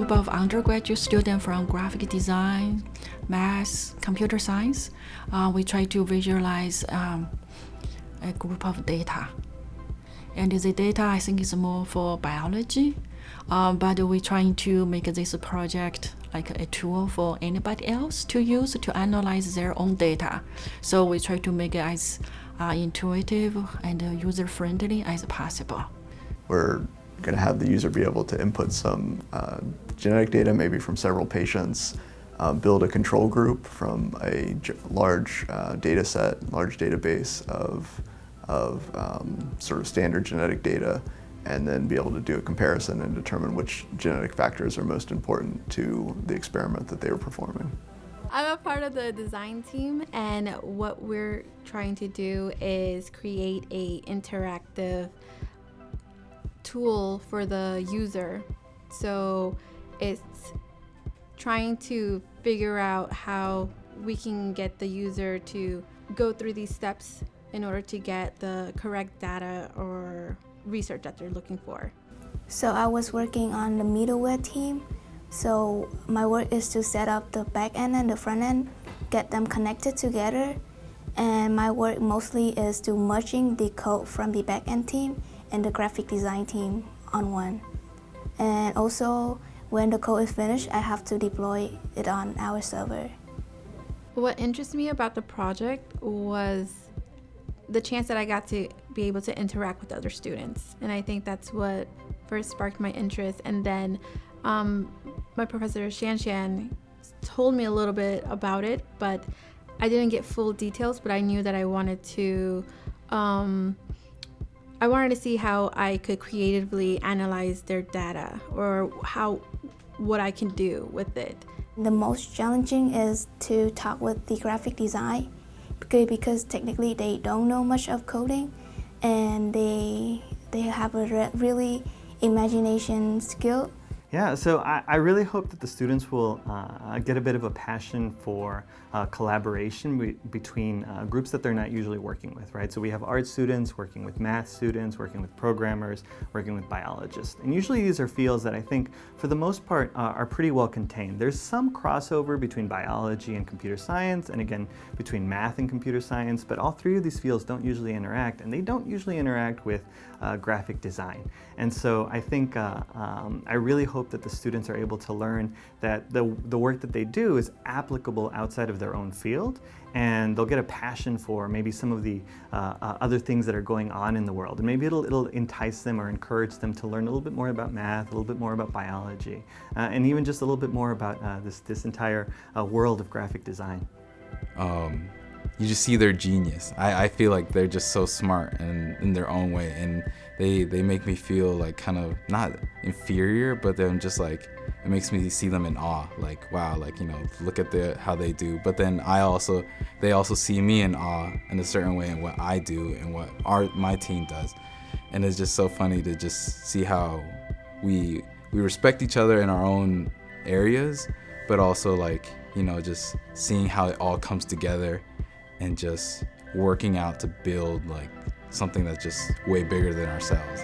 group of undergraduate students from graphic design, math, computer science. We try to visualize a group of data. And the data, I think, is more for biology, but we're trying to make this project like a tool for anybody else to use to analyze their own data. So we try to make it as intuitive and user-friendly as possible. We're going to have the user be able to input some genetic data, maybe from several patients, build a control group from a large data set, large database of sort of standard genetic data, and then be able to do a comparison and determine which genetic factors are most important to the experiment that they were performing. I'm a part of the design team, and what we're trying to do is create a interactive tool for the user. So it's trying to figure out how we can get the user to go through these steps in order to get the correct data or research that they're looking for. So I was working on the middleware team. So my work is to set up the back end and the front end, get them connected together. And my work mostly is to merging the code from the back end team and the graphic design team on one. And also, when the code is finished, I have to deploy it on our server. What interests me about the project was the chance that I got to be able to interact with other students. And I think that's what first sparked my interest. And then my professor Shan told me a little bit about it, but I didn't get full details, but I knew that I wanted to see how I could creatively analyze their data, or what I can do with it. The most challenging is to talk with the graphic design, because technically they don't know much of coding, and they have a really imagination skill. Yeah, so I really hope that the students will get a bit of a passion for collaboration between groups that they're not usually working with, right? So we have art students working with math students, working with programmers, working with biologists. And usually these are fields that I think, for the most part, are pretty well contained. There's some crossover between biology and computer science, and again, between math and computer science, but all three of these fields don't usually interact, and they don't usually interact with graphic design. And so I think, I really hope that the students are able to learn that the work that they do is applicable outside of their own field, and they'll get a passion for maybe some of the other things that are going on in the world. And maybe it'll entice them or encourage them to learn a little bit more about math, a little bit more about biology, and even just a little bit more about this entire world of graphic design. You just see their genius. I feel like they're just so smart and in their own way, and they make me feel like kind of not inferior, but then just like it makes me see them in awe. Like, wow, like, you know, look at how they do. But then they also see me in awe in a certain way in what I do and what my team does. And it's just so funny to just see how we respect each other in our own areas, but also, like, you know, just seeing how it all comes together and just working out to build like something that's just way bigger than ourselves.